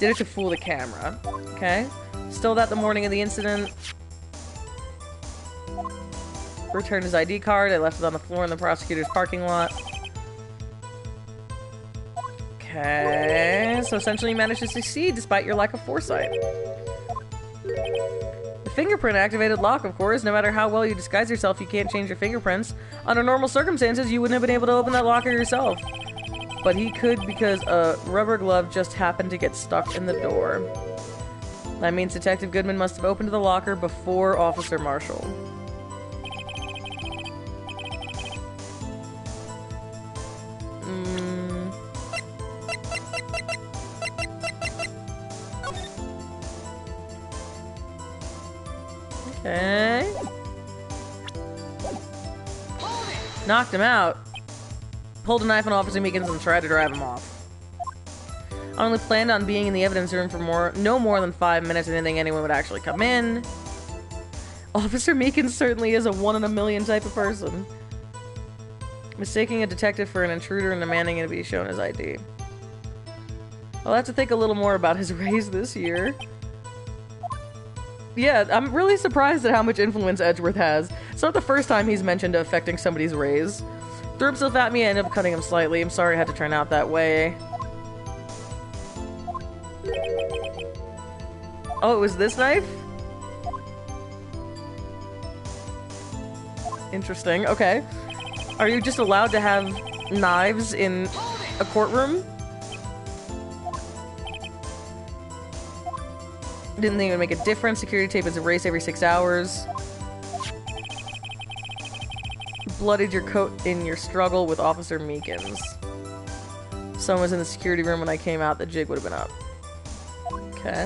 Did it to fool the camera. Okay. Stole that the morning of the incident. Returned his ID card. I left it on the floor in the prosecutor's parking lot. Okay. So essentially you managed to succeed despite your lack of foresight. The fingerprint activated lock, of course. No matter how well you disguise yourself, you can't change your fingerprints. Under normal circumstances, you wouldn't have been able to open that locker yourself. But he could because a rubber glove just happened to get stuck in the door. That means Detective Goodman must have opened the locker before Officer Marshall. Okay. Knocked him out. Pulled a knife on Officer Meekins and tried to drive him off. I only planned on being in the evidence room for no more than 5 minutes. I didn't think anyone would actually come in. Officer Meekins certainly is a 1 in a million type of person. Mistaking a detective for an intruder and demanding it to be shown his ID. I'll have to think a little more about his raise this year. Yeah, I'm really surprised at how much influence Edgeworth has. It's not the first time he's mentioned affecting somebody's raise. Threw himself at me, I ended up cutting him slightly. I'm sorry it had to turn out that way. Oh, it was this knife? Interesting, okay. Are you just allowed to have knives in a courtroom? Didn't even make a difference. Security tape is erased every 6 hours. Bloodied your coat in your struggle with Officer Meekins. Someone was in the security room when I came out. The jig would have been up. Okay.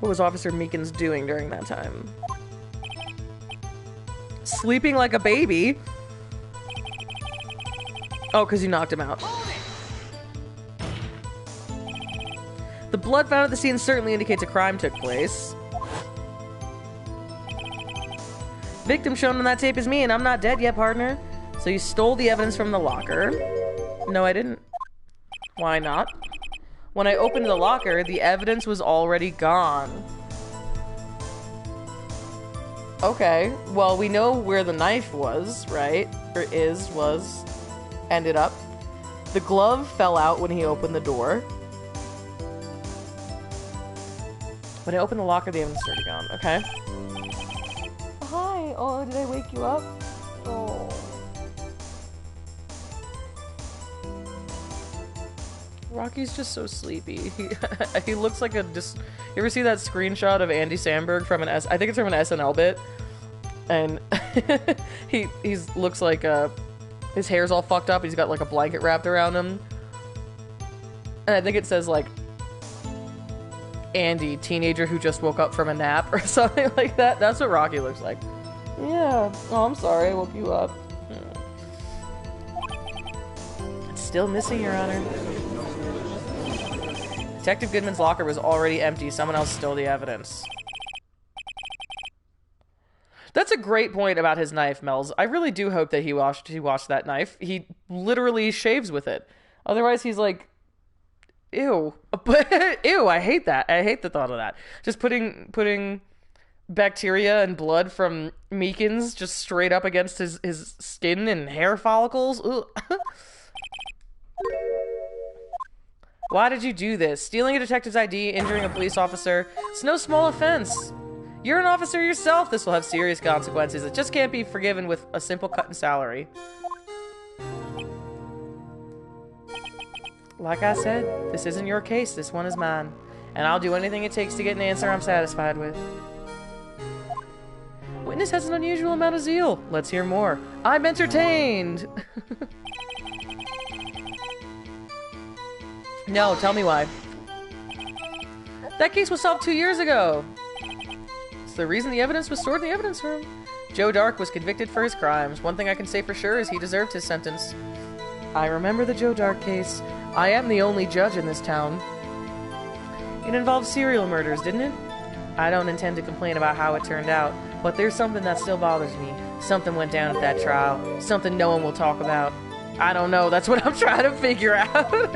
What was Officer Meekins doing during that time? Sleeping like a baby? Oh, because you knocked him out. The blood found at the scene certainly indicates a crime took place. Victim shown on that tape is me, and I'm not dead yet, partner. So you stole the evidence from the locker. No, I didn't. Why not? When I opened the locker, the evidence was already gone. Okay, well, we know where the knife was, right? Or ended up. The glove fell out when he opened the door. When I opened the locker, the evidence started gone. Okay. Hi. Oh, did I wake you up? Oh. Rocky's just so sleepy. He looks like a You ever see that screenshot of Andy Samberg from I think it's from an SNL bit? And he looks like his hair's all fucked up. He's got like a blanket wrapped around him. And I think it says like Andy, teenager who just woke up from a nap or something like that. That's what Rocky looks like. Yeah. Oh, I'm sorry. I woke you up. It's still missing, Your Honor. Detective Goodman's locker was already empty. Someone else stole the evidence. That's a great point about his knife, Mel's. I really do hope that he washed that knife. He literally shaves with it. Otherwise, he's like, ew. Ew, I hate that. I hate the thought of that. Just putting bacteria and blood from Meekins just straight up against his skin and hair follicles. Why did you do this? Stealing a detective's ID, injuring a police officer. It's no small offense. You're an officer yourself. This will have serious consequences. It just can't be forgiven with a simple cut in salary. Like I said, this isn't your case. This one is mine. And I'll do anything it takes to get an answer I'm satisfied with. Witness has an unusual amount of zeal. Let's hear more. I'm entertained! No, tell me why. That case was solved 2 years ago. It's the reason the evidence was stored in the evidence room. Joe Dark was convicted for his crimes. One thing I can say for sure is he deserved his sentence. I remember the Joe Dark case. I am the only judge in this town. It involved serial murders, didn't it? I don't intend to complain about how it turned out, but there's something that still bothers me. Something went down at that trial. Something no one will talk about. I don't know. That's what I'm trying to figure out.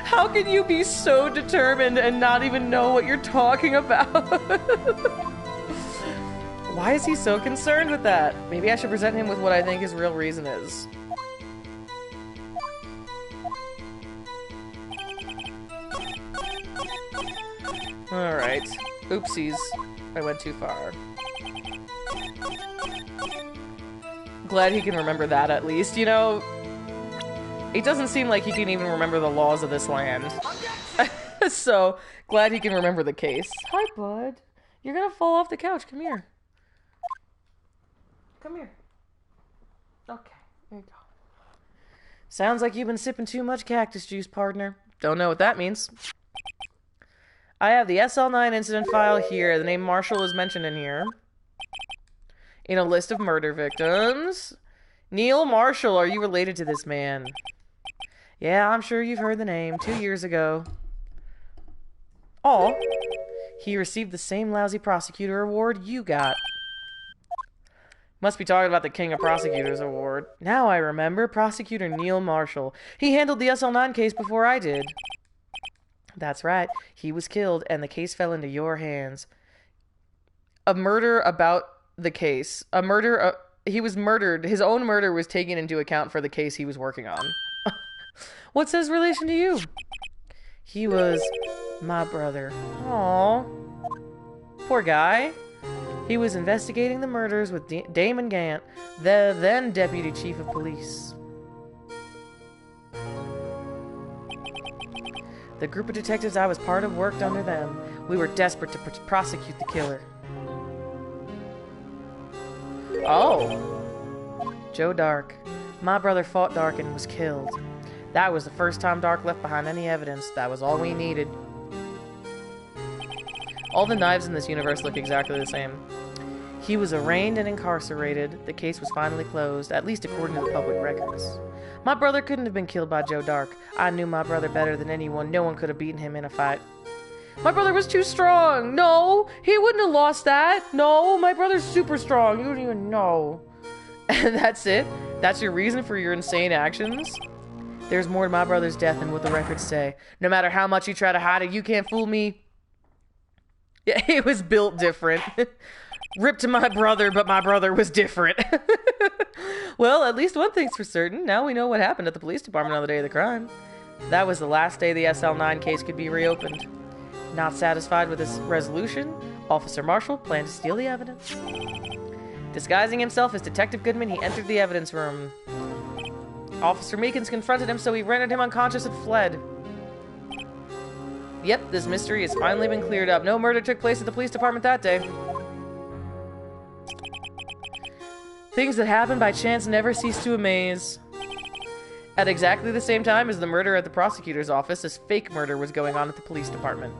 How can you be so determined and not even know what you're talking about? Why is he so concerned with that? Maybe I should present him with what I think his real reason is. Alright. Oopsies. I went too far. Glad he can remember that at least, you know? It doesn't seem like he can even remember the laws of this land. So, glad he can remember the case. Hi, bud. You're gonna fall off the couch. Come here. Come here. Okay, there you go. Sounds like you've been sipping too much cactus juice, partner. Don't know what that means. I have the SL9 incident file here. The name Marshall is mentioned in here. In a list of murder victims. Neil Marshall, are you related to this man? Yeah, I'm sure you've heard the name. 2 years ago. Oh, he received the same lousy prosecutor award you got. Must be talking about the King of Prosecutors award. Now I remember, Prosecutor Neil Marshall. He handled the SL9 case before I did. That's right. He was killed, and the case fell into your hands. A murder about the case. A murder... he was murdered. His own murder was taken into account for the case he was working on. What's his relation to you? He was my brother. Aww. Poor guy. He was investigating the murders with Damon Gant, the then Deputy Chief of Police. The group of detectives I was part of worked under them. We were desperate to prosecute the killer. Oh. Joe Dark. My brother fought Dark and was killed. That was the first time Dark left behind any evidence. That was all we needed. All the knives in this universe look exactly the same. He was arraigned and incarcerated. The case was finally closed, at least according to the public records. My brother couldn't have been killed by Joe Dark. I knew my brother better than anyone. No one could have beaten him in a fight. My brother was too strong. No, he wouldn't have lost that. No, my brother's super strong. You don't even know. And that's it? That's your reason for your insane actions? There's more to my brother's death than what the records say. No matter how much you try to hide it, you can't fool me. Yeah, he was built different. Ripped to my brother, but my brother was different. Well, at least one thing's for certain. Now we know what happened at the police department on the day of the crime. That was the last day the SL9 case could be reopened. Not satisfied with this resolution, Officer Marshall planned to steal the evidence. Disguising himself as Detective Goodman, he entered the evidence room. Officer Meekins confronted him, so he rendered him unconscious and fled. Yep, this mystery has finally been cleared up. No murder took place at the police department that day. Things that happen by chance never cease to amaze. At exactly the same time as the murder at the prosecutor's office, this fake murder was going on at the police department.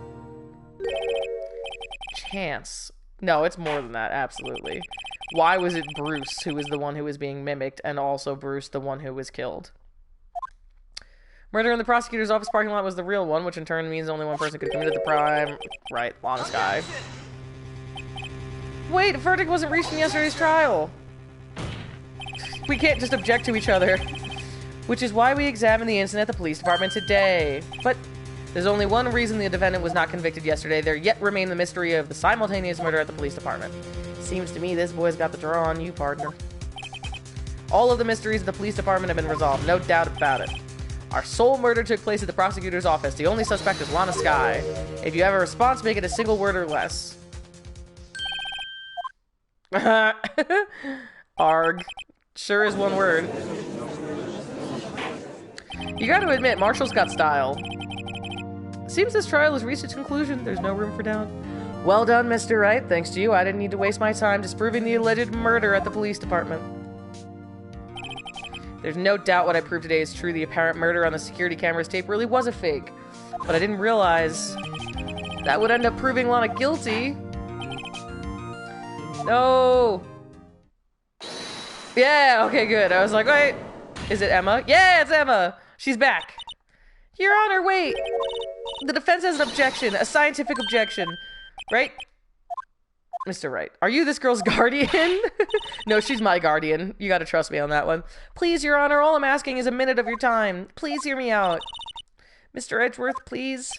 Chance. No, it's more than that, absolutely. Why was it Bruce who was the one who was being mimicked, and also Bruce the one who was killed? Murder in the prosecutor's office parking lot was the real one, which in turn means only one person could have committed the crime. Right, Lana Sky. Wait, a verdict wasn't reached in yesterday's trial. We can't just object to each other. Which is why we examined the incident at the police department today. But there's only one reason the defendant was not convicted yesterday. There yet remained the mystery of the simultaneous murder at the police department. Seems to me this boy's got the draw on you, partner. All of the mysteries of the police department have been resolved, no doubt about it. Our sole murder took place at the prosecutor's office. The only suspect is Lana Sky. If you have a response, make it a single word or less. Arg. Sure is one word. You gotta admit, Marshall's got style. Seems this trial has reached its conclusion. There's no room for doubt. Well done, Mr. Wright. Thanks to you, I didn't need to waste my time disproving the alleged murder at the police department. There's no doubt what I proved today is true. The apparent murder on the security camera's tape really was a fake. But I didn't realize that would end up proving Lana guilty. No! Yeah, okay, good. I was like, wait, is it Emma? Yeah, it's Emma! She's back. Your Honor, wait! The defense has an objection, a scientific objection, right? Mr. Wright, are you this girl's guardian? No, she's my guardian. You gotta trust me on that one. Please, Your Honor, all I'm asking is a minute of your time. Please hear me out. Mr. Edgeworth, please.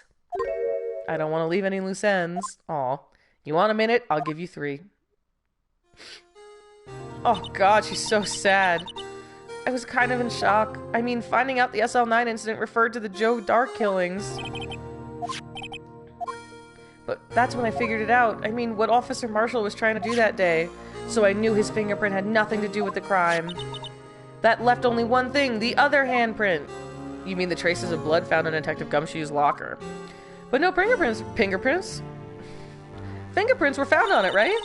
I don't want to leave any loose ends. Aw. You want a minute? I'll give you 3. Oh god, she's so sad. I was kind of in shock. I mean, finding out the SL9 incident referred to the Joe Dark killings. But that's when I figured it out. I mean, what Officer Marshall was trying to do that day. So I knew his fingerprint had nothing to do with the crime. That left only one thing, the other handprint. You mean the traces of blood found in Detective Gumshoe's locker? But no fingerprints. Fingerprints were found on it, right?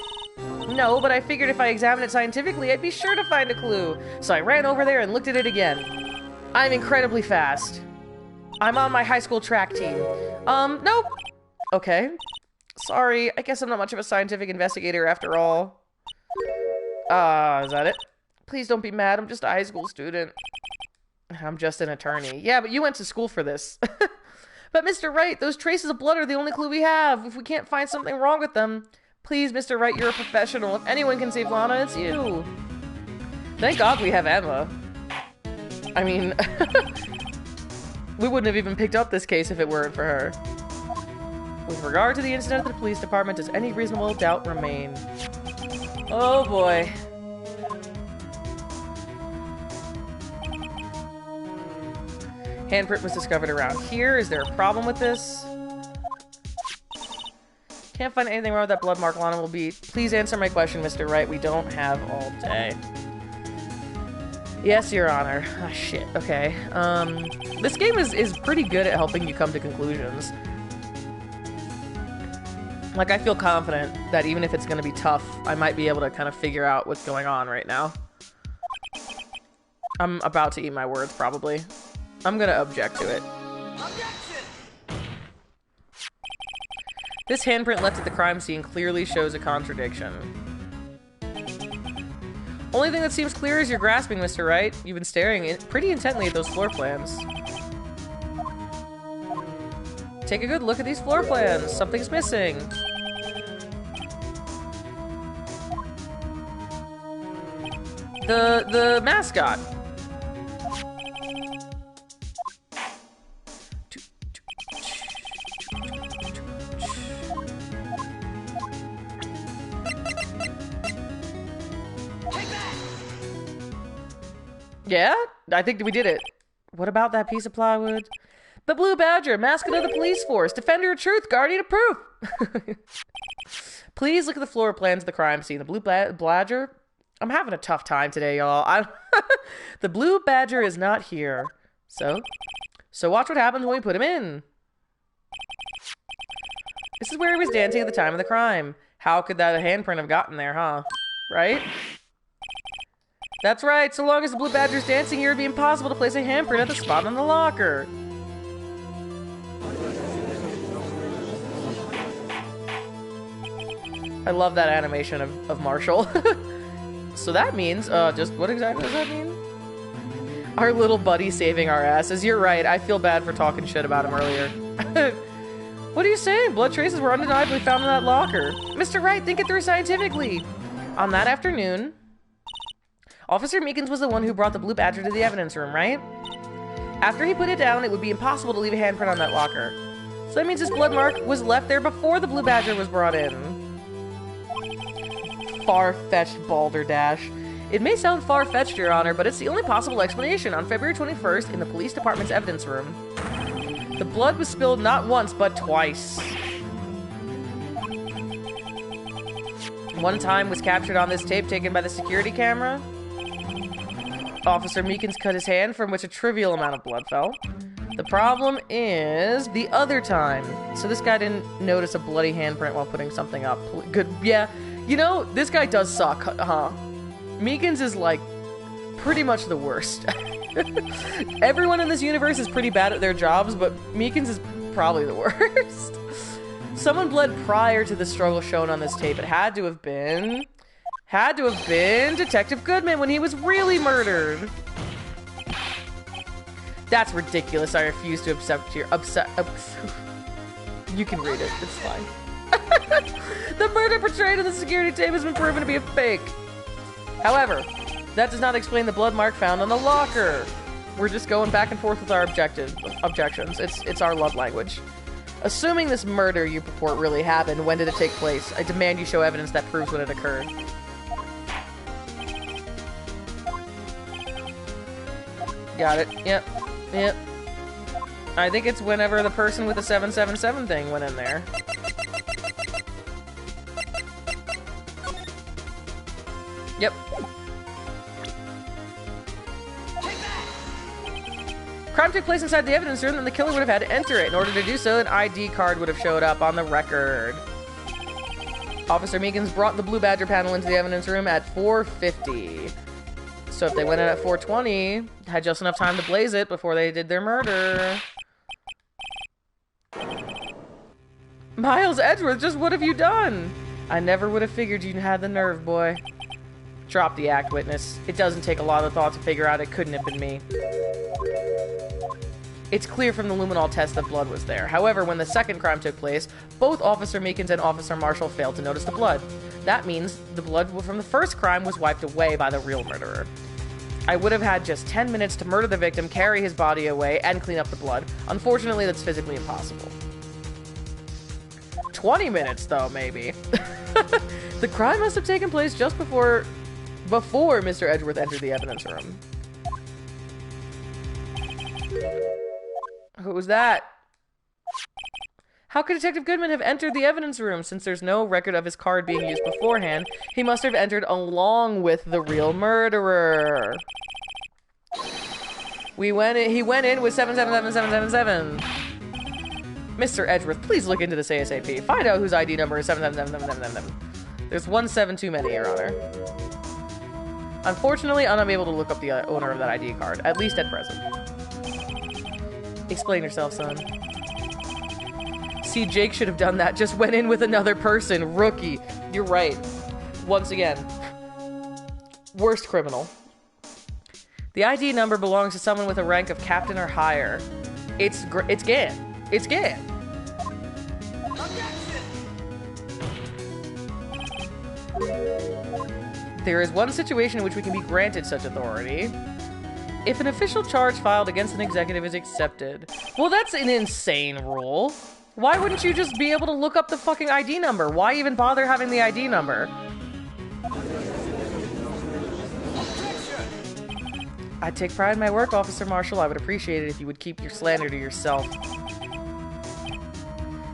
No, but I figured if I examined it scientifically, I'd be sure to find a clue. So I ran over there and looked at it again. I'm incredibly fast. I'm on my high school track team. Nope. Okay. Sorry, I guess I'm not much of a scientific investigator after all. Is that it? Please don't be mad, I'm just a high school student. I'm just an attorney. Yeah, but you went to school for this. But Mr. Wright, those traces of blood are the only clue we have. If we can't find something wrong with them, please, Mr. Wright, you're a professional. If anyone can save Lana, it's you. Thank God we have Emma. I mean, we wouldn't have even picked up this case if it weren't for her. With regard to the incident at the police department, does any reasonable doubt remain? Oh boy. Handprint was discovered around here. Is there a problem with this? Can't find anything wrong with that blood mark. Lana will be. Please answer my question, Mr. Wright. We don't have all day. Yes, Your Honor. Ah, shit. Okay. This game is pretty good at helping you come to conclusions. Like, I feel confident that even if it's going to be tough, I might be able to kind of figure out what's going on right now. I'm about to eat my words, probably. I'm going to object to it. Objection! This handprint left at the crime scene clearly shows a contradiction. Only thing that seems clear is you're grasping, Mr. Wright. You've been staring pretty intently at those floor plans. Take a good look at these floor plans. Something's missing. The mascot. Yeah? I think we did it. What about that piece of plywood? The Blue Badger, mascot of the police force, defender of truth, guardian of proof. Please look at the floor plans of the crime scene. The Blue Badger? I'm having a tough time today, y'all. The Blue Badger is not here. So watch what happens when we put him in. This is where he was dancing at the time of the crime. How could that handprint have gotten there, huh? Right? That's right. So long as the Blue Badger's dancing here, it'd be impossible to place a handprint at the spot on the locker. I love that animation of Marshall. So that means, just what exactly does that mean? Our little buddy saving our asses. You're right. I feel bad for talking shit about him earlier. What are you saying? Blood traces were undeniably found in that locker. Mr. Wright, think it through scientifically. On that afternoon, Officer Meekins was the one who brought the Blue Badger to the evidence room, right? After he put it down, it would be impossible to leave a handprint on that locker. So that means this blood mark was left there before the Blue Badger was brought in. Far-fetched balderdash. It may sound far-fetched, Your Honor, but it's the only possible explanation. On February 21st, in the police department's evidence room, the blood was spilled not once, but twice. One time was captured on this tape taken by the security camera. Officer Meekins cut his hand, from which a trivial amount of blood fell. The problem is the other time. So this guy didn't notice a bloody handprint while putting something up. Good, yeah. You know, this guy does suck, huh? Meekins is, like, pretty much the worst. Everyone in this universe is pretty bad at their jobs, but Meekins is probably the worst. Someone bled prior to the struggle shown on this tape. It had to have been Detective Goodman when he was really murdered. That's ridiculous. I refuse to accept your You can read it. It's fine. The murder portrayed in the security tape has been proven to be a fake. However, that does not explain the blood mark found on the locker. We're just going back and forth with our objections. It's our love language. Assuming this murder you purport really happened, when did it take place? I demand you show evidence that proves when it occurred. Got it. Yep. Yep. I think it's whenever the person with the 777 thing went in there. Yep. Crime took place inside the evidence room, and the killer would have had to enter it. In order to do so, an ID card would have showed up on the record. Officer Meekins brought the Blue Badger panel into the evidence room at 4:50. So if they went in at 4:20, had just enough time to blaze it before they did their murder. Miles Edgeworth, just what have you done? I never would have figured you had the nerve, boy. Drop the act, witness. It doesn't take a lot of thought to figure out it couldn't have been me. It's clear from the luminol test that blood was there. However, when the second crime took place, both Officer Meekins and Officer Marshall failed to notice the blood. That means the blood from the first crime was wiped away by the real murderer. I would have had just 10 minutes to murder the victim, carry his body away, and clean up the blood. Unfortunately, that's physically impossible. 20 minutes, though, maybe. The crime must have taken place just before Mr. Edgeworth entered the evidence room. Who was that? How could Detective Goodman have entered the evidence room? Since there's no record of his card being used beforehand, he must have entered along with the real murderer. He went in with 777777. Mr. Edgeworth, please look into this ASAP. Find out whose ID number is 777777. There's 17 too many, Your Honor. Unfortunately, I'm unable to look up the owner of that ID card, at least at present. Explain yourself, son. See, Jake should have done that. Just went in with another person. Rookie. You're right. Once again. Worst criminal. The ID number belongs to someone with a rank of captain or higher. It's Gan. It's Gan. There is one situation in which we can be granted such authority. If an official charge filed against an executive is accepted. Well, that's an insane rule. Why wouldn't you just be able to look up the fucking ID number? Why even bother having the ID number? I take pride in my work, Officer Marshall. I would appreciate it if you would keep your slander to yourself.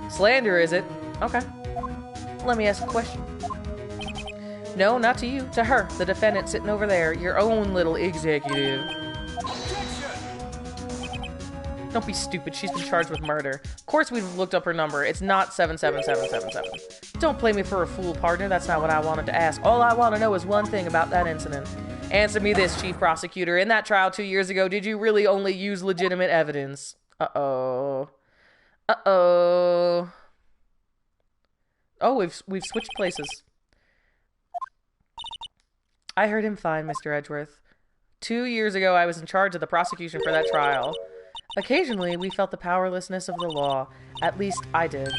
Slander, is it? Okay. Let me ask a question. No, not to you. To her, the defendant sitting over there. Your own little executive. Don't be stupid. She's been charged with murder. Of course we've looked up her number. It's not 77777. Don't play me for a fool, partner. That's not what I wanted to ask. All I want to know is one thing about that incident. Answer me this, Chief Prosecutor. In that trial 2 years ago, did you really only use legitimate evidence? Uh-oh. Uh-oh. Oh, we've switched places. I heard him fine, Mr. Edgeworth. 2 years ago, I was in charge of the prosecution for that trial. Occasionally, we felt the powerlessness of the law. At least, I did.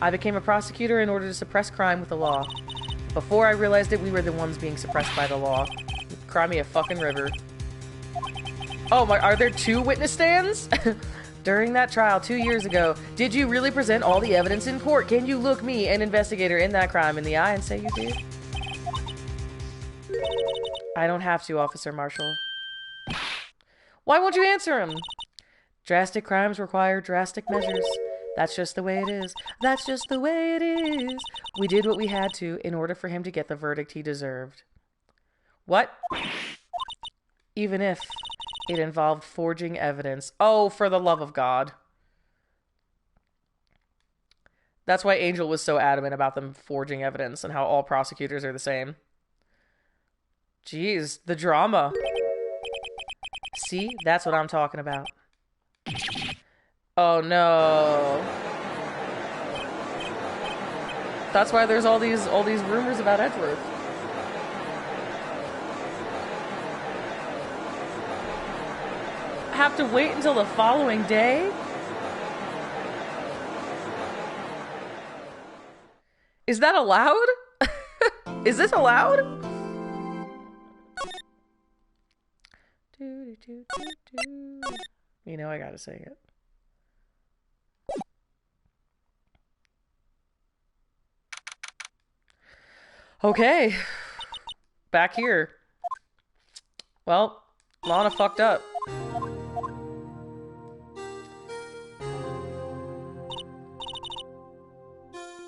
I became a prosecutor in order to suppress crime with the law. Before I realized it, we were the ones being suppressed by the law. Cry me a fucking river. Oh my, are there 2 witness stands? During that trial 2 years ago, did you really present all the evidence in court? Can you look me, an investigator in that crime, in the eye and say you did? I don't have to, Officer Marshall. Why won't you answer him? Drastic crimes require drastic measures. That's just the way it is. That's just the way it is. We did what we had to in order for him to get the verdict he deserved. What? Even if it involved forging evidence. Oh, for the love of God. That's why Angel was so adamant about them forging evidence and how all prosecutors are the same. Jeez, the drama. See? That's what I'm talking about. Oh no. That's why there's all these rumors about Edgeworth. Have to wait until the following day? Is that allowed? Is this allowed? You know I gotta sing it. Okay. Back here. Well, Lana fucked up.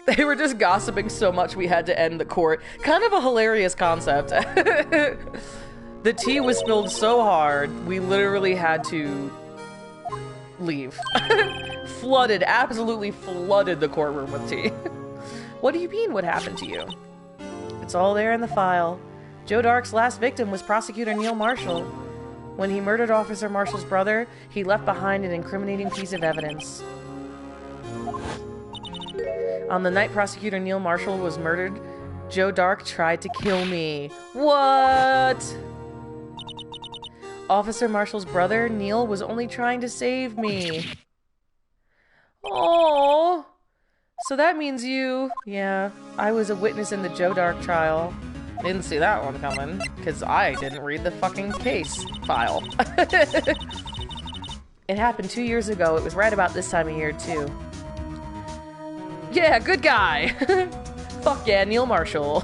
They were just gossiping so much we had to end the court. Kind of a hilarious concept. The tea was spilled so hard, we literally had to leave. Flooded, absolutely flooded the courtroom with tea. What do you mean, what happened to you? It's all there in the file. Joe Dark's last victim was prosecutor Neil Marshall. When he murdered Officer Marshall's brother, he left behind an incriminating piece of evidence. On the night prosecutor Neil Marshall was murdered, Joe Dark tried to kill me. What? Officer Marshall's brother, Neil, was only trying to save me. Oh, so that means you... Yeah, I was a witness in the Joe Dark trial. Didn't see that one coming, because I didn't read the fucking case file. It happened 2 years ago. It was right about this time of year, too. Yeah, good guy! Fuck yeah, Neil Marshall.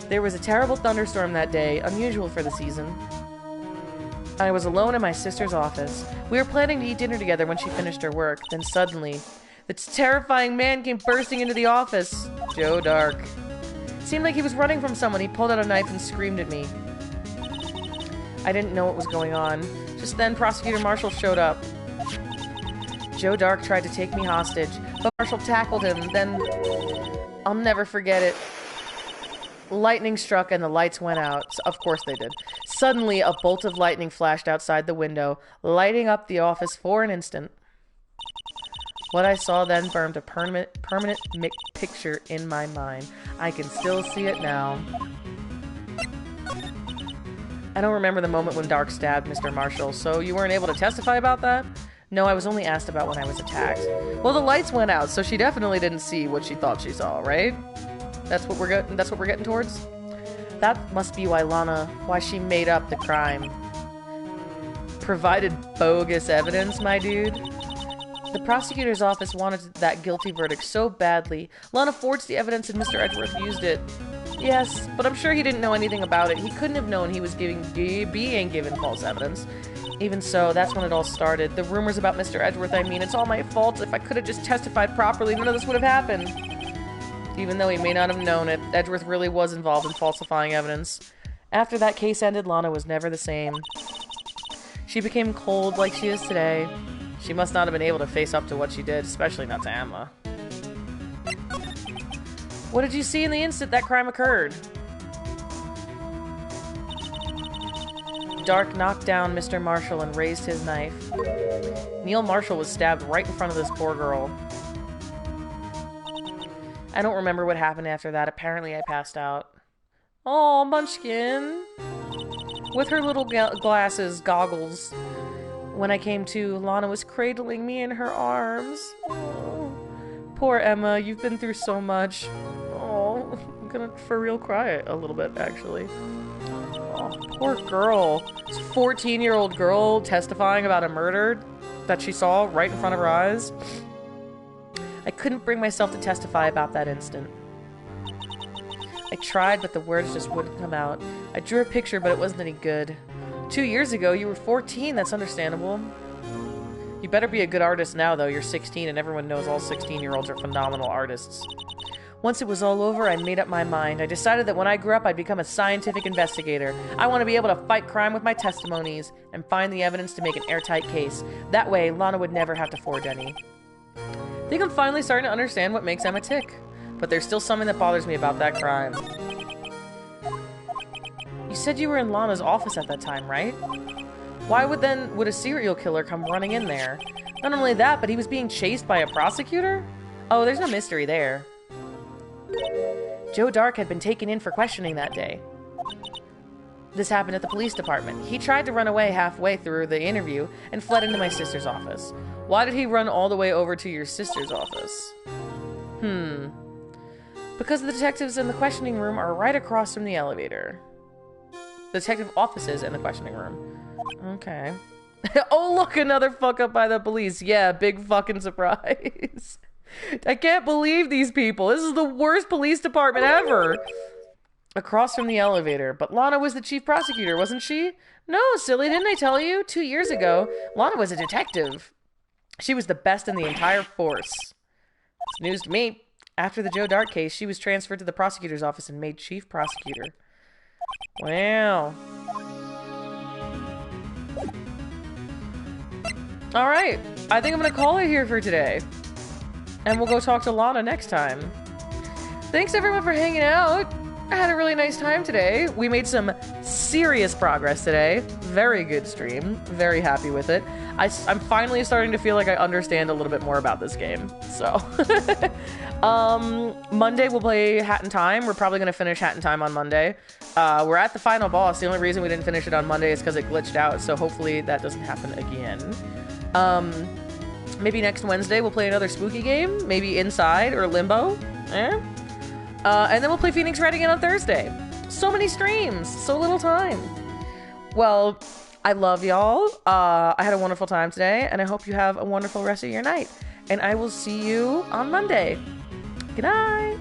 There was a terrible thunderstorm that day, unusual for the season. I was alone in my sister's office. We were planning to eat dinner together when she finished her work. Then suddenly, this terrifying man came bursting into the office. Joe Dark. It seemed like he was running from someone. He pulled out a knife and screamed at me. I didn't know what was going on. Just then, Prosecutor Marshall showed up. Joe Dark tried to take me hostage, but Marshall tackled him. Then, I'll never forget it. Lightning struck and the lights went out. Of course they did. Suddenly, a bolt of lightning flashed outside the window, lighting up the office for an instant. What I saw then burned a permanent picture in my mind. I can still see it now. I don't remember the moment when Dark stabbed Mr. Marshall, so you weren't able to testify about that? No, I was only asked about when I was attacked. Well, the lights went out, so she definitely didn't see what she thought she saw, right? That's what we're getting towards? That must be why she made up the crime. Provided bogus evidence, my dude. The prosecutor's office wanted that guilty verdict so badly. Lana forged the evidence and Mr. Edgeworth used it. Yes, but I'm sure he didn't know anything about it. He couldn't have known he was being given false evidence. Even so, that's when it all started. The rumors about Mr. Edgeworth, I mean, it's all my fault. If I could have just testified properly, none of this would have happened. Even though he may not have known it, Edgeworth really was involved in falsifying evidence. After that case ended, Lana was never the same. She became cold like she is today. She must not have been able to face up to what she did, especially not to Emma. What did you see in the instant that crime occurred? Dark knocked down Mr. Marshall and raised his knife. Neil Marshall was stabbed right in front of this poor girl. I don't remember what happened after that. Apparently I passed out. Aw, Munchkin! With her little goggles. When I came to, Lana was cradling me in her arms. Oh, poor Emma, you've been through so much. Oh, I'm gonna for real cry a little bit, actually. Oh, poor girl. This 14-year-old girl testifying about a murder that she saw right in front of her eyes. I couldn't bring myself to testify about that instant. I tried, but the words just wouldn't come out. I drew a picture, but it wasn't any good. 2 years ago, you were 14. That's understandable. You better be a good artist now, though. You're 16, and everyone knows all 16-year-olds are phenomenal artists. Once it was all over, I made up my mind. I decided that when I grew up, I'd become a scientific investigator. I want to be able to fight crime with my testimonies and find the evidence to make an airtight case. That way, Lana would never have to forge any. I think I'm finally starting to understand what makes Emma tick. But there's still something that bothers me about that crime. You said you were in Lana's office at that time, right? Why would a serial killer come running in there? Not only that, but he was being chased by a prosecutor? Oh, there's no mystery there. Joe Dark had been taken in for questioning that day. This happened at the police department. He tried to run away halfway through the interview and fled into my sister's office. Why did he run all the way over to your sister's office? Because the detectives in the questioning room are right across from the elevator. The detective offices in the questioning room. Okay. Oh, look, another fuck up by the police. Yeah, big fucking surprise. I can't believe these people. This is the worst police department ever. Across from the elevator. But Lana was the chief prosecutor, wasn't she? No, silly, didn't I tell you? 2 years ago, Lana was a detective. She was the best in the entire force. It's news to me. After the Joe Dart case, she was transferred to the prosecutor's office and made chief prosecutor. Wow. Alright, I think I'm gonna call it here for today. And we'll go talk to Lana next time. Thanks everyone for hanging out. I had a really nice time today. We made some serious progress today. Very good stream. Very happy with it. I'm finally starting to feel like I understand a little bit more about this game. So, Monday we'll play Hat in Time. We're probably going to finish Hat in Time on Monday. We're at the final boss. The only reason we didn't finish it on Monday is because it glitched out. So hopefully that doesn't happen again. Maybe next Wednesday we'll play another spooky game. Maybe Inside or Limbo. And then we'll play Phoenix Wright again on Thursday. So many streams, so little time. Well, I love y'all. I had a wonderful time today, and I hope you have a wonderful rest of your night. And I will see you on Monday. Good night.